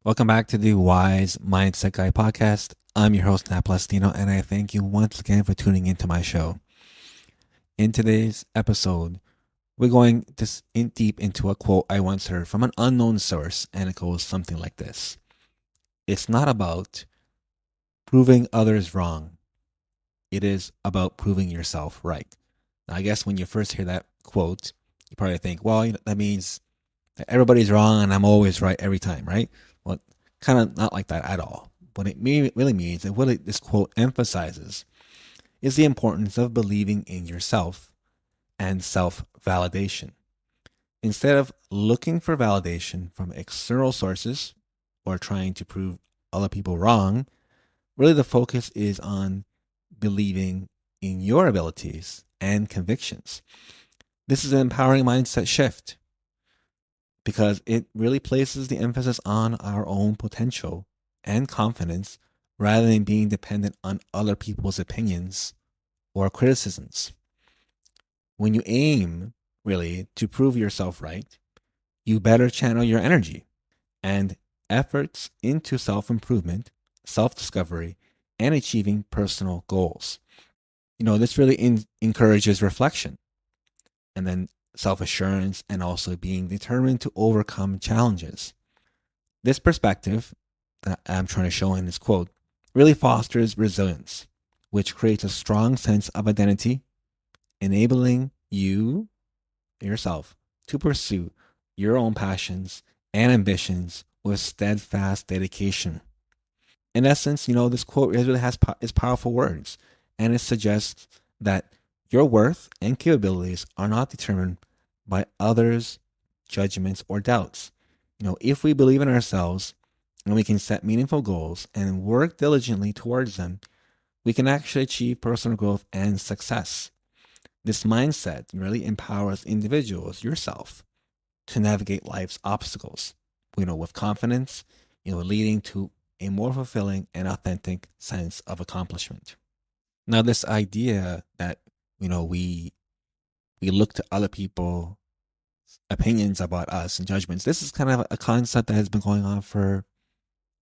Welcome back to the Wise Mindset Guy podcast. I'm your host, Nat Plastino, and I thank you once again for tuning into my show. In today's episode, we're going in deep into a quote I once heard from an unknown source, and it goes something like this. It's not about proving others wrong. It is about proving yourself right. Now, I guess when you first hear that quote, you probably think, well, that means that everybody's wrong and I'm always right every time, right? Well, kind of not like that at all. What it really means, and what this quote emphasizes, is the importance of believing in yourself and self validation. Instead of looking for validation from external sources or trying to prove other people wrong, really the focus is on believing in your abilities and convictions. This is an empowering mindset shift because it really places the emphasis on our own potential and confidence rather than being dependent on other people's opinions or criticisms. When you aim, really, to prove yourself right, you better channel your energy and efforts into self improvement, self discovery, and achieving personal goals. This really encourages reflection and then self assurance and also being determined to overcome challenges. This perspective that I'm trying to show in this quote really fosters resilience, which creates a strong sense of identity, enabling you yourself to pursue your own passions and ambitions with steadfast dedication. In essence, this quote really has is powerful words, and it suggests that your worth and capabilities are not determined by others' judgments or doubts. If we believe in ourselves and we can set meaningful goals and work diligently towards them, we can actually achieve personal growth and success. This mindset really empowers individuals, yourself, to navigate life's obstacles, with confidence, leading to a more fulfilling and authentic sense of accomplishment. Now, this idea that, we look to other people opinions about us and judgments. This is kind of a concept that has been going on for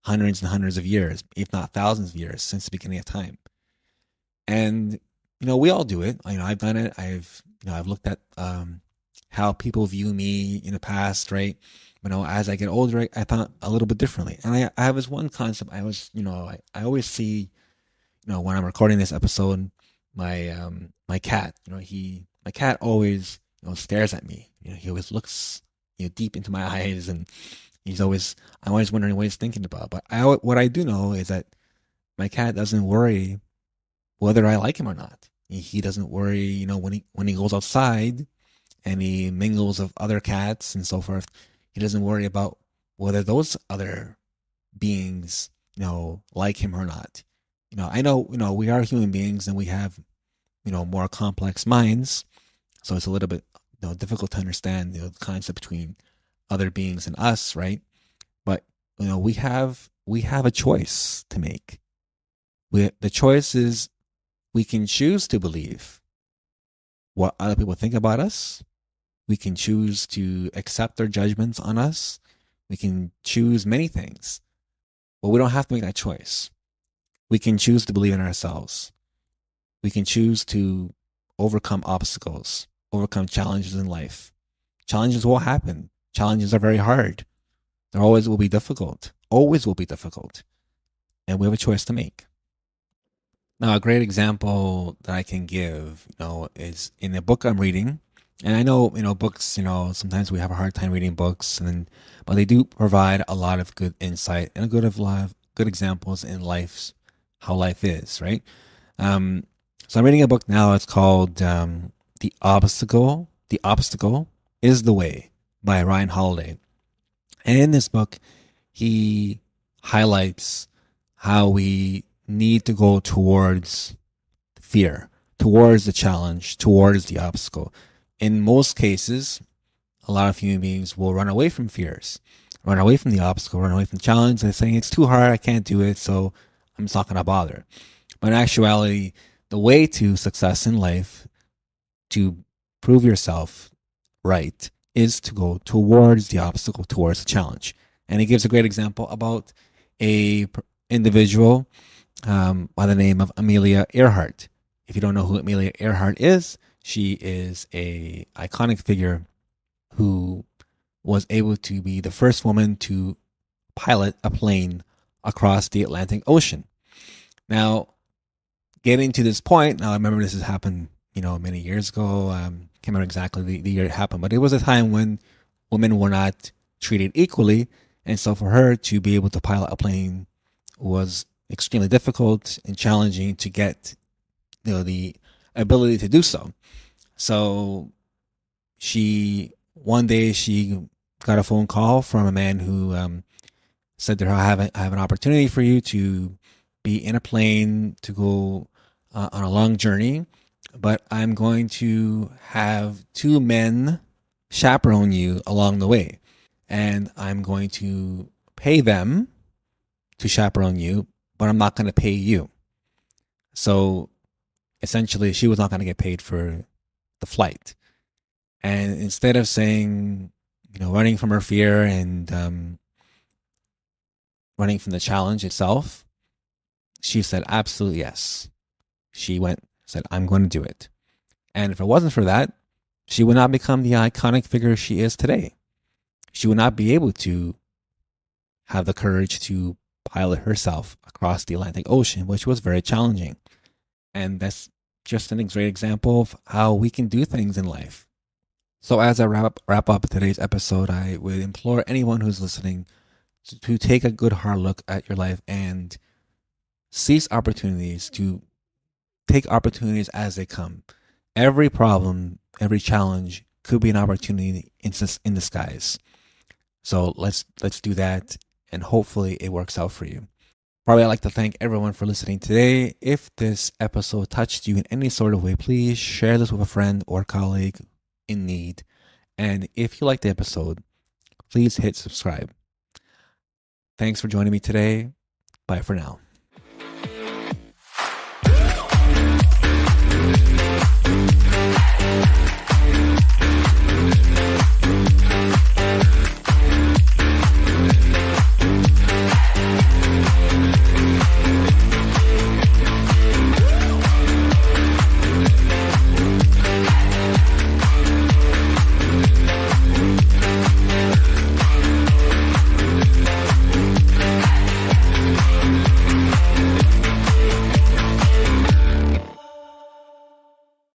hundreds and hundreds of years, if not thousands of years, since the beginning of time. And we all do it. I've done it. I've looked at how people view me in the past, right? As I get older, I thought a little bit differently. And I have this one concept. I always see, when I'm recording this episode, my cat, my cat always stares at me. He always looks deep into my eyes, and I'm always wondering what he's thinking about. But what I do know is that my cat doesn't worry whether I like him or not. He doesn't worry, when he goes outside and he mingles with other cats and so forth. He doesn't worry about whether those other beings, like him or not. I know, we are human beings and we have, more complex minds. So it's a little bit, difficult to understand, the concept between other beings and us, right? But, we have a choice to make. The choice is we can choose to believe what other people think about us. We can choose to accept their judgments on us. We can choose many things, but we don't have to make that choice. We can choose to believe in ourselves. We can choose to overcome obstacles, overcome challenges in life. Challenges will happen. Challenges are very hard. There always will be difficult. Always will be difficult. And we have a choice to make. Now, a great example that I can give, is in the book I'm reading. And I know, books, sometimes we have a hard time reading books, but they do provide a lot of good insight and a lot of good examples in how life is, right? So I'm reading a book now. It's called The Obstacle. The Obstacle is the Way by Ryan Holiday. And in this book, he highlights how we need to go towards fear, towards the challenge, towards the obstacle. In most cases, a lot of human beings will run away from fears, run away from the obstacle, run away from the challenge. They're saying it's too hard, I can't do it, so I'm just not going to bother. But in actuality, the way to success in life, to prove yourself right, is to go towards the obstacle, towards the challenge. And he gives a great example about a individual by the name of Amelia Earhart. If you don't know who Amelia Earhart is, she is a iconic figure who was able to be the first woman to pilot a plane across the Atlantic Ocean. Now, getting to this point, now I remember this has happened, many years ago. Can't remember exactly the year it happened, but it was a time when women were not treated equally, and so for her to be able to pilot a plane was extremely difficult and challenging to get, the ability to do so. So one day she got a phone call from a man who said to her, I have an opportunity for you to be in a plane to go on a long journey, but I'm going to have two men chaperone you along the way. And I'm going to pay them to chaperone you, but I'm not going to pay you. So essentially, she was not going to get paid for the flight. And instead of saying, running from her fear and running from the challenge itself, she said, absolutely yes. She said, I'm going to do it. And if it wasn't for that, she would not become the iconic figure she is today. She would not be able to have the courage to pilot herself across the Atlantic Ocean, which was very challenging. And that's just a great example of how we can do things in life. So as I wrap up today's episode, I would implore anyone who's listening to take a good hard look at your life and seize opportunities, to take opportunities as they come. Every problem, every challenge could be an opportunity in disguise. So let's do that, and hopefully it works out for you. Probably I'd like to thank everyone for listening today. If this episode touched you in any sort of way, please share this with a friend or colleague in need. And if you like the episode, please hit subscribe. Thanks for joining me today. Bye for now.